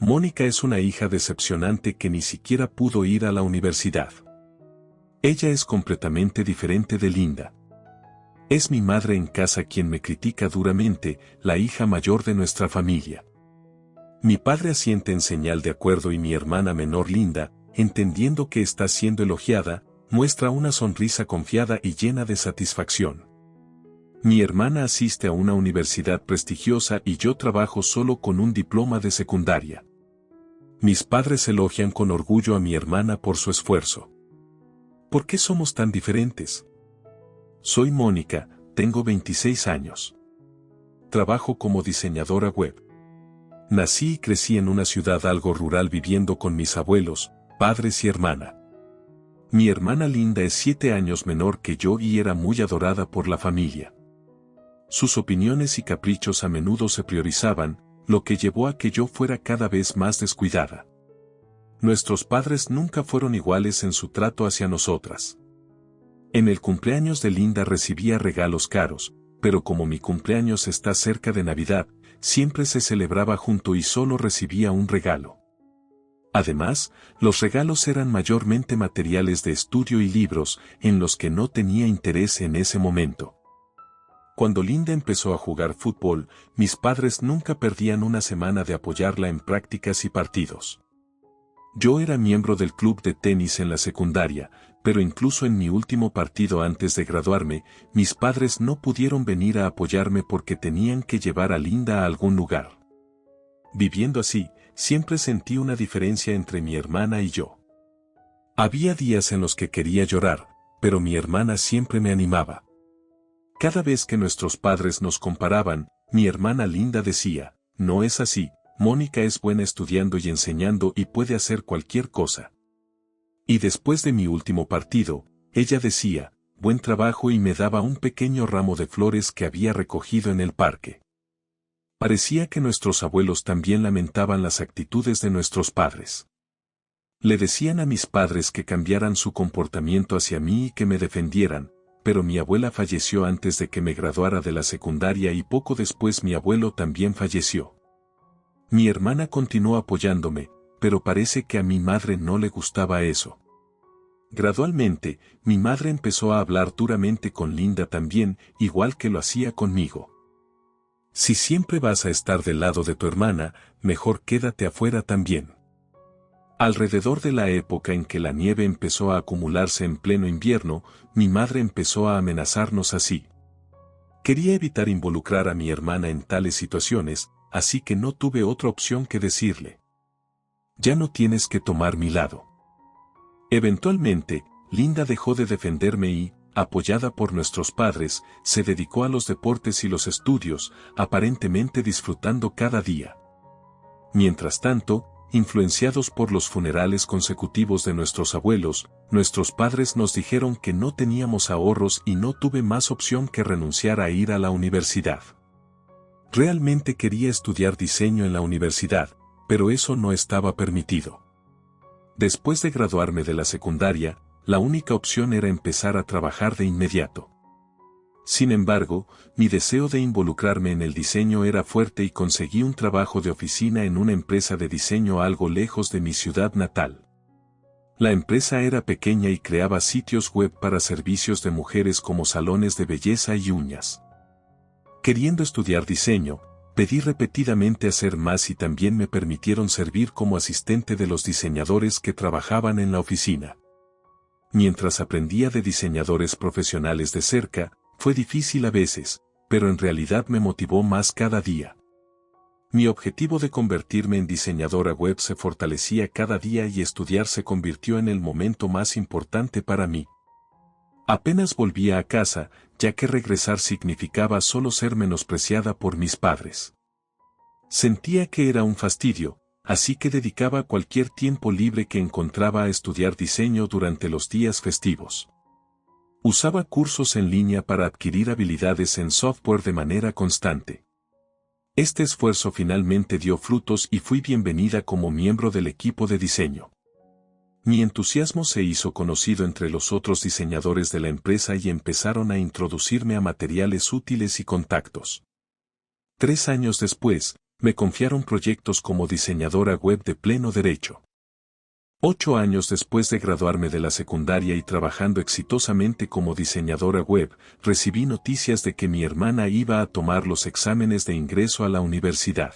Mónica es una hija decepcionante que ni siquiera pudo ir a la universidad. Ella es completamente diferente de Linda. Es mi madre en casa quien me critica duramente, la hija mayor de nuestra familia. Mi padre asiente en señal de acuerdo y mi hermana menor Linda, entendiendo que está siendo elogiada, muestra una sonrisa confiada y llena de satisfacción. Mi hermana asiste a una universidad prestigiosa y yo trabajo solo con un diploma de secundaria. Mis padres elogian con orgullo a mi hermana por su esfuerzo. ¿Por qué somos tan diferentes? Soy Mónica, tengo 26 años. Trabajo como diseñadora web. Nací y crecí en una ciudad algo rural viviendo con mis abuelos, padres y hermana. Mi hermana Linda es 7 años menor que yo y era muy adorada por la familia. Sus opiniones y caprichos a menudo se priorizaban, lo que llevó a que yo fuera cada vez más descuidada. Nuestros padres nunca fueron iguales en su trato hacia nosotras. En el cumpleaños de Linda recibía regalos caros, pero como mi cumpleaños está cerca de Navidad, siempre se celebraba junto y solo recibía un regalo. Además, los regalos eran mayormente materiales de estudio y libros, en los que no tenía interés en ese momento. Cuando Linda empezó a jugar fútbol, mis padres nunca perdían una semana de apoyarla en prácticas y partidos. Yo era miembro del club de tenis en la secundaria, pero incluso en mi último partido antes de graduarme, mis padres no pudieron venir a apoyarme porque tenían que llevar a Linda a algún lugar. Viviendo así, siempre sentí una diferencia entre mi hermana y yo. Había días en los que quería llorar, pero mi hermana siempre me animaba. Cada vez que nuestros padres nos comparaban, mi hermana Linda decía, no es así, Mónica es buena estudiando y enseñando y puede hacer cualquier cosa. Y después de mi último partido, ella decía, buen trabajo y me daba un pequeño ramo de flores que había recogido en el parque. Parecía que nuestros abuelos también lamentaban las actitudes de nuestros padres. Le decían a mis padres que cambiaran su comportamiento hacia mí y que me defendieran, pero mi abuela falleció antes de que me graduara de la secundaria y poco después mi abuelo también falleció. Mi hermana continuó apoyándome, pero parece que a mi madre no le gustaba eso. Gradualmente, mi madre empezó a hablar duramente con Linda también, igual que lo hacía conmigo. Si siempre vas a estar del lado de tu hermana, mejor quédate afuera también. Alrededor de la época en que la nieve empezó a acumularse en pleno invierno, mi madre empezó a amenazarnos así. Quería evitar involucrar a mi hermana en tales situaciones, así que no tuve otra opción que decirle: ya no tienes que tomar mi lado. Eventualmente, Linda dejó de defenderme y, apoyada por nuestros padres, se dedicó a los deportes y los estudios, aparentemente disfrutando cada día. Mientras tanto, influenciados por los funerales consecutivos de nuestros abuelos, nuestros padres nos dijeron que no teníamos ahorros y no tuve más opción que renunciar a ir a la universidad. Realmente quería estudiar diseño en la universidad, pero eso no estaba permitido. Después de graduarme de la secundaria, la única opción era empezar a trabajar de inmediato. Sin embargo, mi deseo de involucrarme en el diseño era fuerte y conseguí un trabajo de oficina en una empresa de diseño algo lejos de mi ciudad natal. La empresa era pequeña y creaba sitios web para servicios de mujeres como salones de belleza y uñas. Queriendo estudiar diseño, pedí repetidamente hacer más y también me permitieron servir como asistente de los diseñadores que trabajaban en la oficina. Mientras aprendía de diseñadores profesionales de cerca, fue difícil a veces, pero en realidad me motivó más cada día. Mi objetivo de convertirme en diseñadora web se fortalecía cada día y estudiar se convirtió en el momento más importante para mí. Apenas volvía a casa, ya que regresar significaba solo ser menospreciada por mis padres. Sentía que era un fastidio, así que dedicaba cualquier tiempo libre que encontraba a estudiar diseño durante los días festivos. Usaba cursos en línea para adquirir habilidades en software de manera constante. Este esfuerzo finalmente dio frutos y fui bienvenida como miembro del equipo de diseño. Mi entusiasmo se hizo conocido entre los otros diseñadores de la empresa y empezaron a introducirme a materiales útiles y contactos. 3 años después, Me confiaron proyectos como diseñadora web de pleno derecho. 8 años después de graduarme de la secundaria y trabajando exitosamente como diseñadora web, recibí noticias de que mi hermana iba a tomar los exámenes de ingreso a la universidad.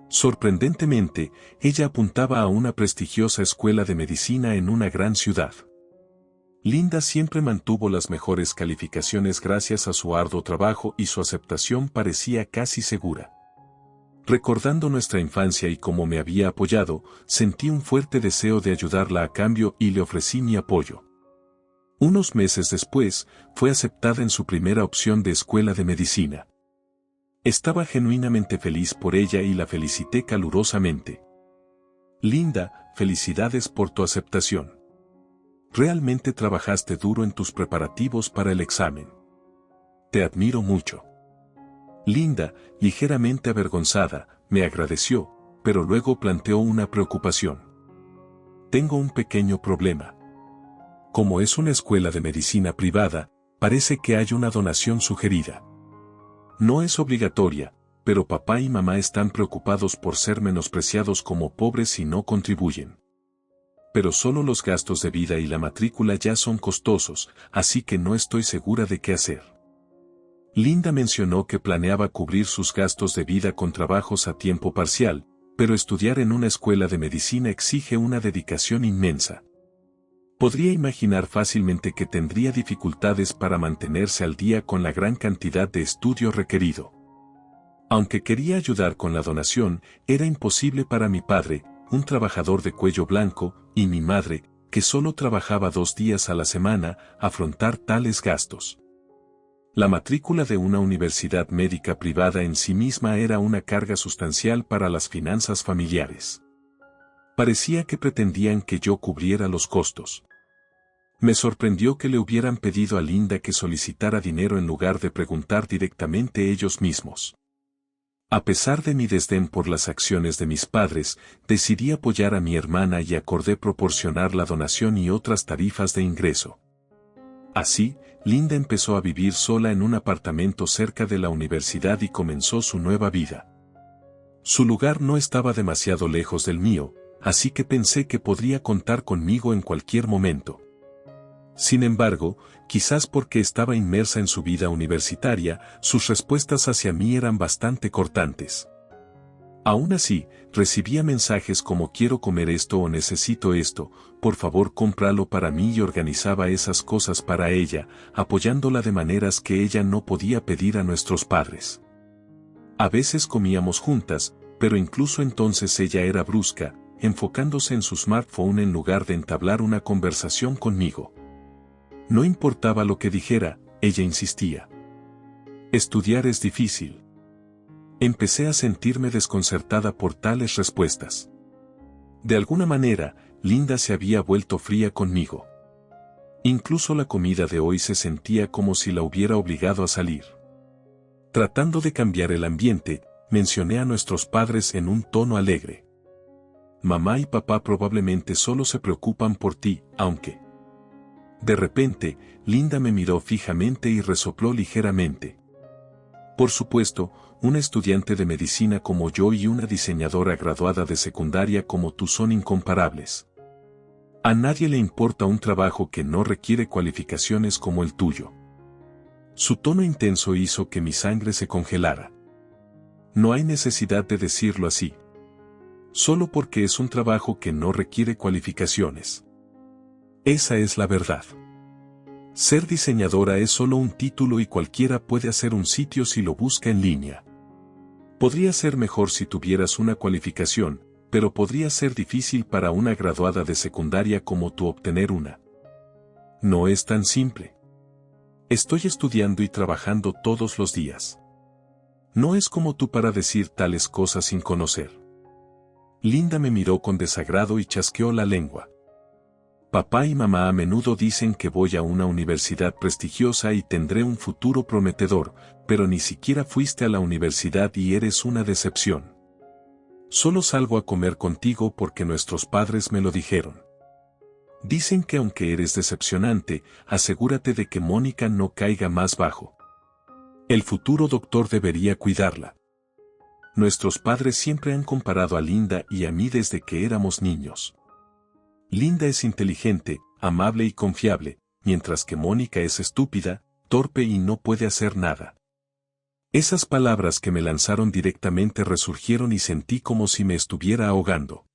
Sorprendentemente, ella apuntaba a una prestigiosa escuela de medicina en una gran ciudad. Linda siempre mantuvo las mejores calificaciones gracias a su arduo trabajo y su aceptación parecía casi segura. Recordando nuestra infancia y cómo me había apoyado, sentí un fuerte deseo de ayudarla a cambio y le ofrecí mi apoyo. Unos meses después, fue aceptada en su primera opción de escuela de medicina. Estaba genuinamente feliz por ella y la felicité calurosamente. Linda, felicidades por tu aceptación. Realmente trabajaste duro en tus preparativos para el examen. Te admiro mucho. Linda, ligeramente avergonzada, me agradeció, pero luego planteó una preocupación. Tengo un pequeño problema. Como es una escuela de medicina privada, parece que hay una donación sugerida. No es obligatoria, pero papá y mamá están preocupados por ser menospreciados como pobres si no contribuyen. Pero solo los gastos de vida y la matrícula ya son costosos, así que no estoy segura de qué hacer. Linda mencionó que planeaba cubrir sus gastos de vida con trabajos a tiempo parcial, pero estudiar en una escuela de medicina exige una dedicación inmensa. Podría imaginar fácilmente que tendría dificultades para mantenerse al día con la gran cantidad de estudio requerido. Aunque quería ayudar con la donación, era imposible para mi padre, un trabajador de cuello blanco, y mi madre, que solo trabajaba 2 días a la semana, afrontar tales gastos. La matrícula de una universidad médica privada en sí misma era una carga sustancial para las finanzas familiares. Parecía que pretendían que yo cubriera los costos. Me sorprendió que le hubieran pedido a Linda que solicitara dinero en lugar de preguntar directamente ellos mismos. A pesar de mi desdén por las acciones de mis padres, decidí apoyar a mi hermana y acordé proporcionar la donación y otras tarifas de ingreso. Así, Linda empezó a vivir sola en un apartamento cerca de la universidad y comenzó su nueva vida. Su lugar no estaba demasiado lejos del mío, así que pensé que podría contar conmigo en cualquier momento. Sin embargo, quizás porque estaba inmersa en su vida universitaria, sus respuestas hacia mí eran bastante cortantes. Aún así, recibía mensajes como quiero comer esto o necesito esto, por favor cómpralo para mí y organizaba esas cosas para ella, apoyándola de maneras que ella no podía pedir a nuestros padres. A veces comíamos juntas, pero incluso entonces ella era brusca, enfocándose en su smartphone en lugar de entablar una conversación conmigo. No importaba lo que dijera, ella insistía. Estudiar es difícil. Empecé a sentirme desconcertada por tales respuestas. De alguna manera, Linda se había vuelto fría conmigo. Incluso la comida de hoy se sentía como si la hubiera obligado a salir. Tratando de cambiar el ambiente, mencioné a nuestros padres en un tono alegre. Mamá y papá probablemente solo se preocupan por ti, aunque... De repente, Linda me miró fijamente y resopló ligeramente. Por supuesto, una estudiante de medicina como yo y una diseñadora graduada de secundaria como tú son incomparables. A nadie le importa un trabajo que no requiere cualificaciones como el tuyo. Su tono intenso hizo que mi sangre se congelara. No hay necesidad de decirlo así. Solo porque es un trabajo que no requiere cualificaciones. Esa es la verdad. Ser diseñadora es solo un título y cualquiera puede hacer un sitio si lo busca en línea. Podría ser mejor si tuvieras una cualificación, pero podría ser difícil para una graduada de secundaria como tú obtener una. No es tan simple. Estoy estudiando y trabajando todos los días. No es como tú para decir tales cosas sin conocer. Linda me miró con desagrado y chasqueó la lengua. Papá y mamá a menudo dicen que voy a una universidad prestigiosa y tendré un futuro prometedor, pero ni siquiera fuiste a la universidad y eres una decepción. Solo salgo a comer contigo porque nuestros padres me lo dijeron. Dicen que aunque eres decepcionante, asegúrate de que Mónica no caiga más bajo. El futuro doctor debería cuidarla. Nuestros padres siempre han comparado a Linda y a mí desde que éramos niños. Linda es inteligente, amable y confiable, mientras que Mónica es estúpida, torpe y no puede hacer nada. Esas palabras que me lanzaron directamente resurgieron y sentí como si me estuviera ahogando.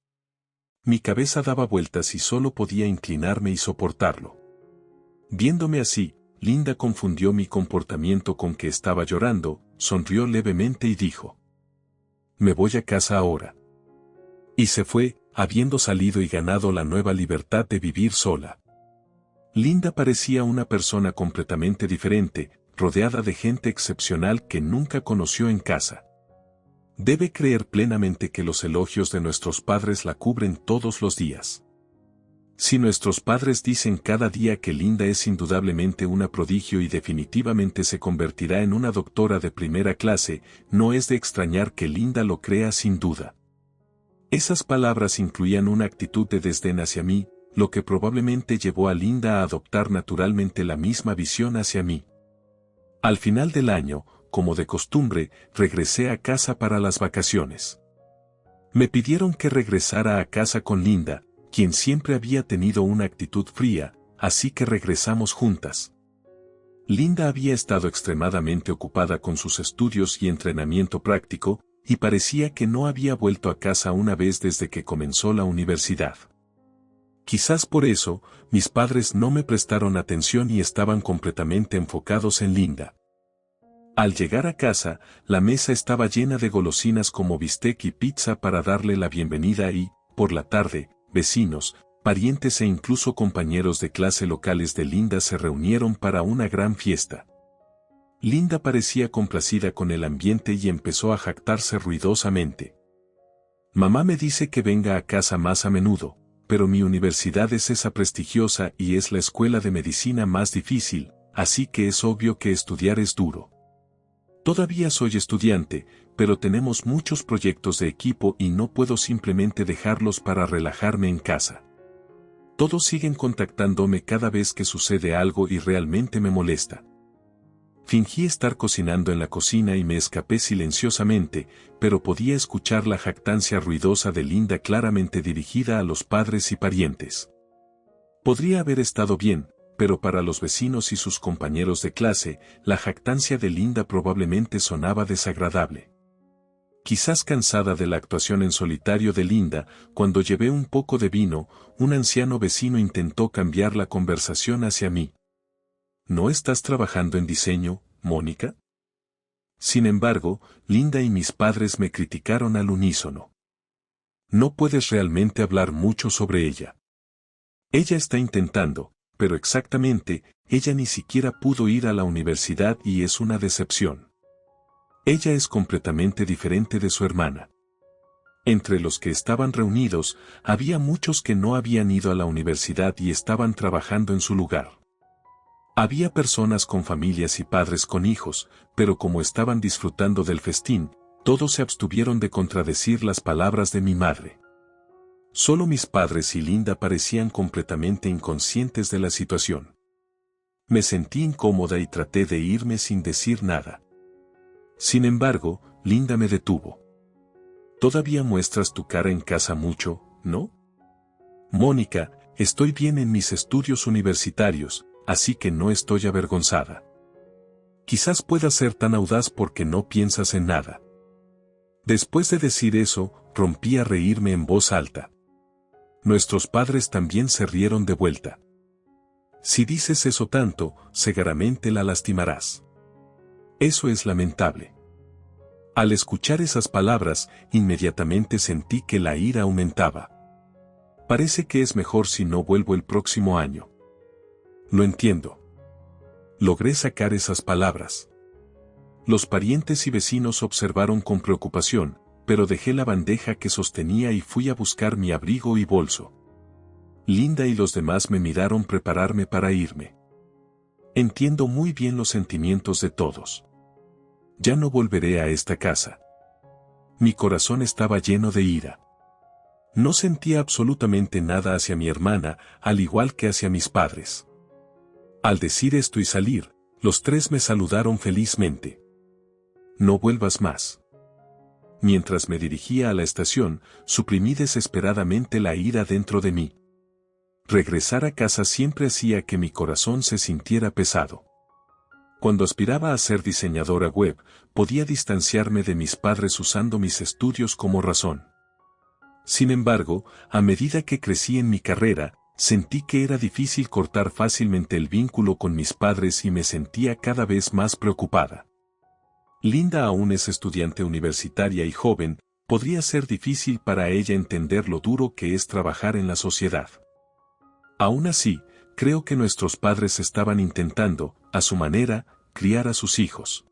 Mi cabeza daba vueltas y solo podía inclinarme y soportarlo. Viéndome así, Linda confundió mi comportamiento con que estaba llorando, sonrió levemente y dijo: «Me voy a casa ahora». Y se fue, habiendo salido y ganado la nueva libertad de vivir sola. Linda parecía una persona completamente diferente, rodeada de gente excepcional que nunca conoció en casa. Debe creer plenamente que los elogios de nuestros padres la cubren todos los días. Si nuestros padres dicen cada día que Linda es indudablemente una prodigio y definitivamente se convertirá en una doctora de primera clase, no es de extrañar que Linda lo crea sin duda. Esas palabras incluían una actitud de desdén hacia mí, lo que probablemente llevó a Linda a adoptar naturalmente la misma visión hacia mí. Al final del año, como de costumbre, regresé a casa para las vacaciones. Me pidieron que regresara a casa con Linda, quien siempre había tenido una actitud fría, así que regresamos juntas. Linda había estado extremadamente ocupada con sus estudios y entrenamiento práctico, y parecía que no había vuelto a casa una vez desde que comenzó la universidad. Quizás por eso, mis padres no me prestaron atención y estaban completamente enfocados en Linda. Al llegar a casa, la mesa estaba llena de golosinas como bistec y pizza para darle la bienvenida y, por la tarde, vecinos, parientes e incluso compañeros de clase locales de Linda se reunieron para una gran fiesta. Linda parecía complacida con el ambiente y empezó a jactarse ruidosamente. Mamá me dice que venga a casa más a menudo, pero mi universidad es esa prestigiosa y es la escuela de medicina más difícil, así que es obvio que estudiar es duro. Todavía soy estudiante, pero tenemos muchos proyectos de equipo y no puedo simplemente dejarlos para relajarme en casa. Todos siguen contactándome cada vez que sucede algo y realmente me molesta. Fingí estar cocinando en la cocina y me escapé silenciosamente, pero podía escuchar la jactancia ruidosa de Linda claramente dirigida a los padres y parientes. Podría haber estado bien, pero para los vecinos y sus compañeros de clase, la jactancia de Linda probablemente sonaba desagradable. Quizás cansada de la actuación en solitario de Linda, cuando llevé un poco de vino, un anciano vecino intentó cambiar la conversación hacia mí. ¿No estás trabajando en diseño, Mónica? Sin embargo, Linda y mis padres me criticaron al unísono. No puedes realmente hablar mucho sobre ella. Ella está intentando, pero exactamente, ella ni siquiera pudo ir a la universidad y es una decepción. Ella es completamente diferente de su hermana. Entre los que estaban reunidos, había muchos que no habían ido a la universidad y estaban trabajando en su lugar. Había personas con familias y padres con hijos, pero como estaban disfrutando del festín, todos se abstuvieron de contradecir las palabras de mi madre. Solo mis padres y Linda parecían completamente inconscientes de la situación. Me sentí incómoda y traté de irme sin decir nada. Sin embargo, Linda me detuvo. Todavía muestras tu cara en casa mucho, ¿no? Mónica, estoy bien en mis estudios universitarios, así que no estoy avergonzada. Quizás puedas ser tan audaz porque no piensas en nada. Después de decir eso, rompí a reírme en voz alta. Nuestros padres también se rieron de vuelta. Si dices eso tanto, seguramente la lastimarás. Eso es lamentable. Al escuchar esas palabras, inmediatamente sentí que la ira aumentaba. Parece que es mejor si no vuelvo el próximo año. Lo entiendo. Logré sacar esas palabras. Los parientes y vecinos observaron con preocupación, pero dejé la bandeja que sostenía y fui a buscar mi abrigo y bolso. Linda y los demás me miraron prepararme para irme. Entiendo muy bien los sentimientos de todos. Ya no volveré a esta casa. Mi corazón estaba lleno de ira. No sentía absolutamente nada hacia mi hermana, al igual que hacia mis padres. Al decir esto y salir, los tres me saludaron felizmente. No vuelvas más. Mientras me dirigía a la estación, suprimí desesperadamente la ira dentro de mí. Regresar a casa siempre hacía que mi corazón se sintiera pesado. Cuando aspiraba a ser diseñadora web, podía distanciarme de mis padres usando mis estudios como razón. Sin embargo, a medida que crecí en mi carrera, sentí que era difícil cortar fácilmente el vínculo con mis padres y me sentía cada vez más preocupada. Linda aún es estudiante universitaria y joven, podría ser difícil para ella entender lo duro que es trabajar en la sociedad. Aún así, creo que nuestros padres estaban intentando, a su manera, criar a sus hijos.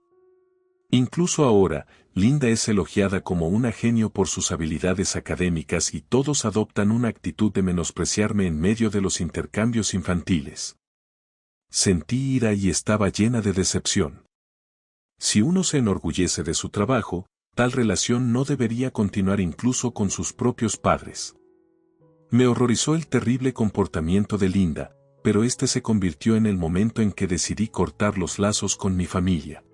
Incluso ahora, Linda es elogiada como una genio por sus habilidades académicas y todos adoptan una actitud de menospreciarme en medio de los intercambios infantiles. Sentí ira y estaba llena de decepción. Si uno se enorgullece de su trabajo, tal relación no debería continuar incluso con sus propios padres. Me horrorizó el terrible comportamiento de Linda, pero este se convirtió en el momento en que decidí cortar los lazos con mi familia.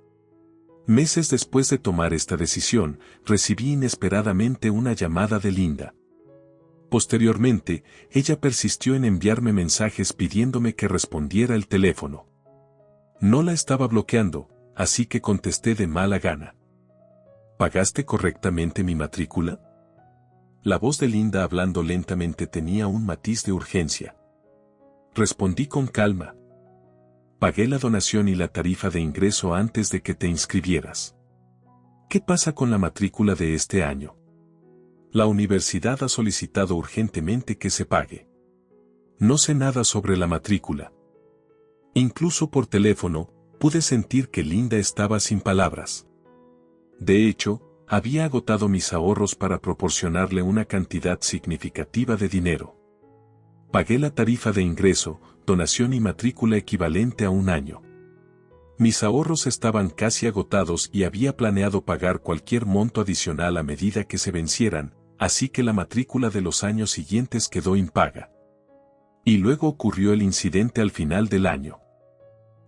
Meses después de tomar esta decisión, recibí inesperadamente una llamada de Linda. Posteriormente, ella persistió en enviarme mensajes pidiéndome que respondiera el teléfono. No la estaba bloqueando, así que contesté de mala gana. ¿Pagaste correctamente mi matrícula? La voz de Linda hablando lentamente tenía un matiz de urgencia. Respondí con calma. Pagué la donación y la tarifa de ingreso antes de que te inscribieras. ¿Qué pasa con la matrícula de este año? La universidad ha solicitado urgentemente que se pague. No sé nada sobre la matrícula. Incluso por teléfono, pude sentir que Linda estaba sin palabras. De hecho, había agotado mis ahorros para proporcionarle una cantidad significativa de dinero. Pagué la tarifa de ingreso, donación y matrícula equivalente a un año. Mis ahorros estaban casi agotados y había planeado pagar cualquier monto adicional a medida que se vencieran, así que la matrícula de los años siguientes quedó impaga. Y luego ocurrió el incidente al final del año.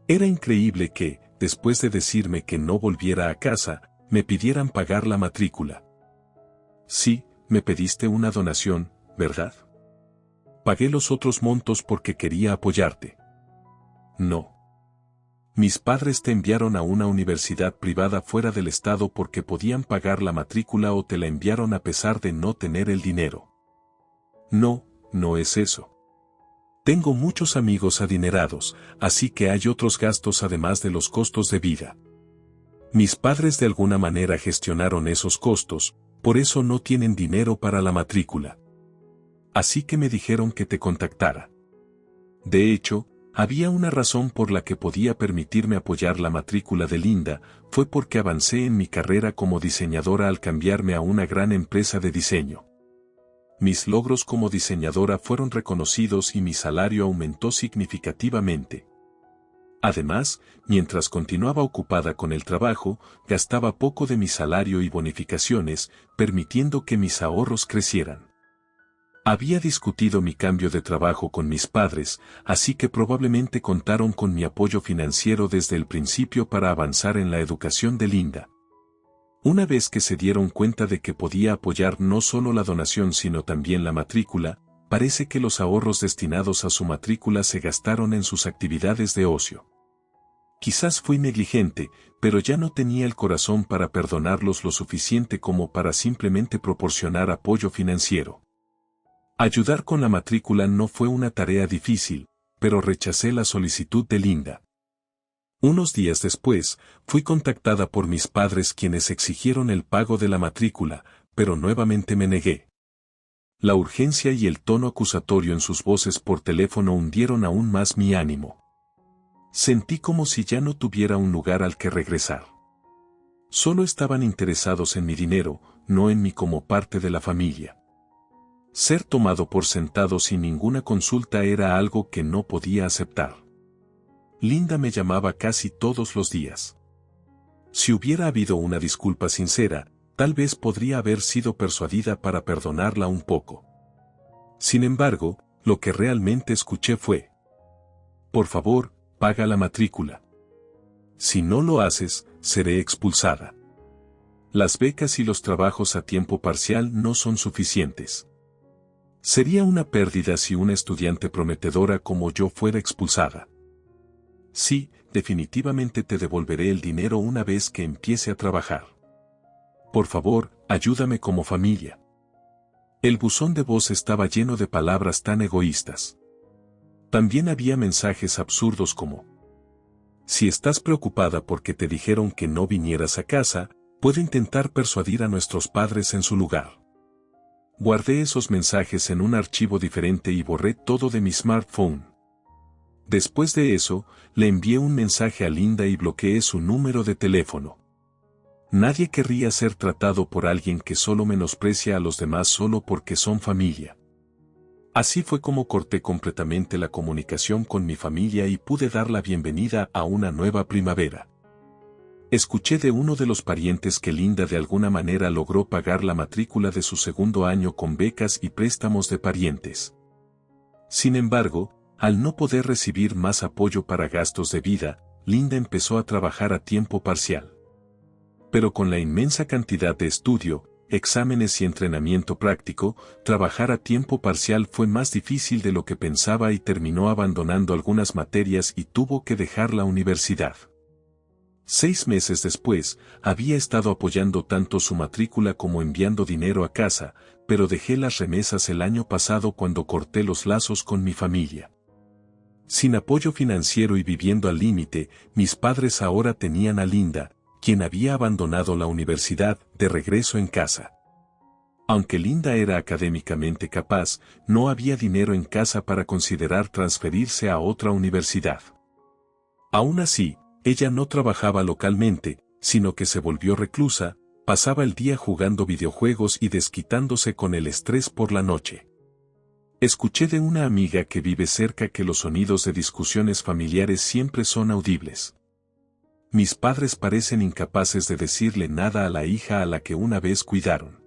Era increíble que, después de decirme que no volviera a casa, me pidieran pagar la matrícula. Sí, me pediste una donación, ¿verdad? Pagué los otros montos porque quería apoyarte. No. Mis padres te enviaron a una universidad privada fuera del estado porque podían pagar la matrícula o te la enviaron a pesar de no tener el dinero. No, no es eso. Tengo muchos amigos adinerados, así que hay otros gastos además de los costos de vida. Mis padres de alguna manera gestionaron esos costos, por eso no tienen dinero para la matrícula. Así que me dijeron que te contactara. De hecho, había una razón por la que podía permitirme apoyar la matrícula de Linda, fue porque avancé en mi carrera como diseñadora al cambiarme a una gran empresa de diseño. Mis logros como diseñadora fueron reconocidos y mi salario aumentó significativamente. Además, mientras continuaba ocupada con el trabajo, gastaba poco de mi salario y bonificaciones, permitiendo que mis ahorros crecieran. Había discutido mi cambio de trabajo con mis padres, así que probablemente contaron con mi apoyo financiero desde el principio para avanzar en la educación de Linda. Una vez que se dieron cuenta de que podía apoyar no solo la donación sino también la matrícula, parece que los ahorros destinados a su matrícula se gastaron en sus actividades de ocio. Quizás fui negligente, pero ya no tenía el corazón para perdonarlos lo suficiente como para simplemente proporcionar apoyo financiero. Ayudar con la matrícula no fue una tarea difícil, pero rechacé la solicitud de Linda. Unos días después, fui contactada por mis padres quienes exigieron el pago de la matrícula, pero nuevamente me negué. La urgencia y el tono acusatorio en sus voces por teléfono hundieron aún más mi ánimo. Sentí como si ya no tuviera un lugar al que regresar. Solo estaban interesados en mi dinero, no en mí como parte de la familia. Ser tomado por sentado sin ninguna consulta era algo que no podía aceptar. Linda me llamaba casi todos los días. Si hubiera habido una disculpa sincera, tal vez podría haber sido persuadida para perdonarla un poco. Sin embargo, lo que realmente escuché fue: por favor, paga la matrícula. Si no lo haces, seré expulsada. Las becas y los trabajos a tiempo parcial no son suficientes. Sería una pérdida si una estudiante prometedora como yo fuera expulsada. Sí, definitivamente te devolveré el dinero una vez que empiece a trabajar. Por favor, ayúdame como familia. El buzón de voz estaba lleno de palabras tan egoístas. También había mensajes absurdos como: si estás preocupada porque te dijeron que no vinieras a casa, puedo intentar persuadir a nuestros padres en su lugar. Guardé esos mensajes en un archivo diferente y borré todo de mi smartphone. Después de eso, le envié un mensaje a Linda y bloqueé su número de teléfono. Nadie querría ser tratado por alguien que solo menosprecia a los demás solo porque son familia. Así fue como corté completamente la comunicación con mi familia y pude dar la bienvenida a una nueva primavera. Escuché de uno de los parientes que Linda de alguna manera logró pagar la matrícula de su segundo año con becas y préstamos de parientes. Sin embargo, al no poder recibir más apoyo para gastos de vida, Linda empezó a trabajar a tiempo parcial. Pero con la inmensa cantidad de estudio, exámenes y entrenamiento práctico, trabajar a tiempo parcial fue más difícil de lo que pensaba y terminó abandonando algunas materias y tuvo que dejar la universidad. 6 meses después, había estado apoyando tanto su matrícula como enviando dinero a casa, pero dejé las remesas el año pasado cuando corté los lazos con mi familia. Sin apoyo financiero y viviendo al límite, mis padres ahora tenían a Linda, quien había abandonado la universidad, de regreso en casa. Aunque Linda era académicamente capaz, no había dinero en casa para considerar transferirse a otra universidad. Aún así, ella no trabajaba localmente, sino que se volvió reclusa, pasaba el día jugando videojuegos y desquitándose con el estrés por la noche. Escuché de una amiga que vive cerca que los sonidos de discusiones familiares siempre son audibles. Mis padres parecen incapaces de decirle nada a la hija a la que una vez cuidaron.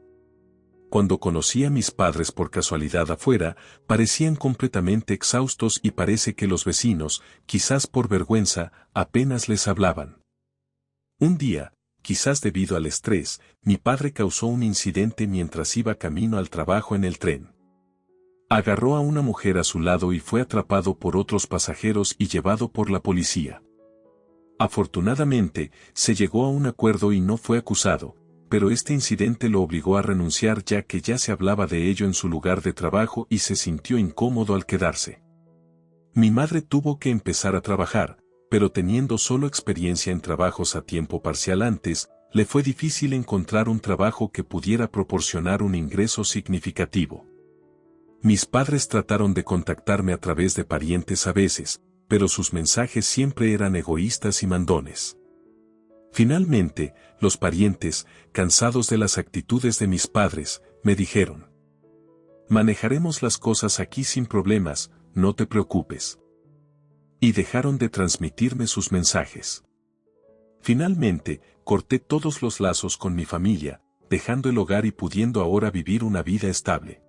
Cuando conocí a mis padres por casualidad afuera, parecían completamente exhaustos y parece que los vecinos, quizás por vergüenza, apenas les hablaban. Un día, quizás debido al estrés, mi padre causó un incidente mientras iba camino al trabajo en el tren. Agarró a una mujer a su lado y fue atrapado por otros pasajeros y llevado por la policía. Afortunadamente, se llegó a un acuerdo y no fue acusado, pero este incidente lo obligó a renunciar ya que ya se hablaba de ello en su lugar de trabajo y se sintió incómodo al quedarse. Mi madre tuvo que empezar a trabajar, pero teniendo solo experiencia en trabajos a tiempo parcial antes, le fue difícil encontrar un trabajo que pudiera proporcionar un ingreso significativo. Mis padres trataron de contactarme a través de parientes a veces, pero sus mensajes siempre eran egoístas y mandones. Finalmente, los parientes, cansados de las actitudes de mis padres, me dijeron: manejaremos las cosas aquí sin problemas, no te preocupes. Y dejaron de transmitirme sus mensajes. Finalmente, corté todos los lazos con mi familia, dejando el hogar y pudiendo ahora vivir una vida estable.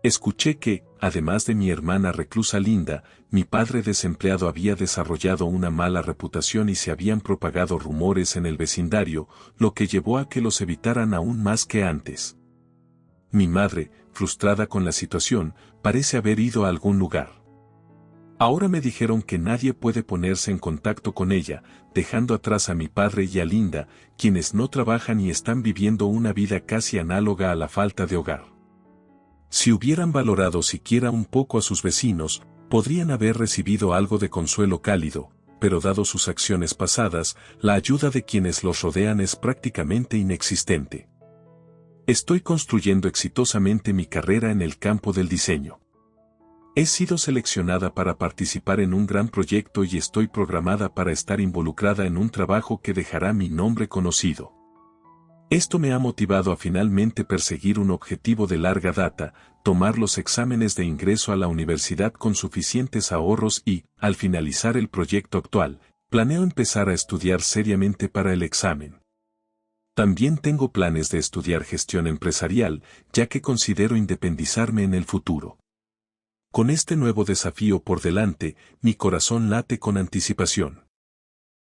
Escuché que, además de mi hermana reclusa Linda, mi padre desempleado había desarrollado una mala reputación y se habían propagado rumores en el vecindario, lo que llevó a que los evitaran aún más que antes. Mi madre, frustrada con la situación, parece haber ido a algún lugar. Ahora me dijeron que nadie puede ponerse en contacto con ella, dejando atrás a mi padre y a Linda, quienes no trabajan y están viviendo una vida casi análoga a la falta de hogar. Si hubieran valorado siquiera un poco a sus vecinos, podrían haber recibido algo de consuelo cálido, pero dado sus acciones pasadas, la ayuda de quienes los rodean es prácticamente inexistente. Estoy construyendo exitosamente mi carrera en el campo del diseño. He sido seleccionada para participar en un gran proyecto y estoy programada para estar involucrada en un trabajo que dejará mi nombre conocido. Esto me ha motivado a finalmente perseguir un objetivo de larga data, tomar los exámenes de ingreso a la universidad con suficientes ahorros y, al finalizar el proyecto actual, planeo empezar a estudiar seriamente para el examen. También tengo planes de estudiar gestión empresarial, ya que considero independizarme en el futuro. Con este nuevo desafío por delante, mi corazón late con anticipación.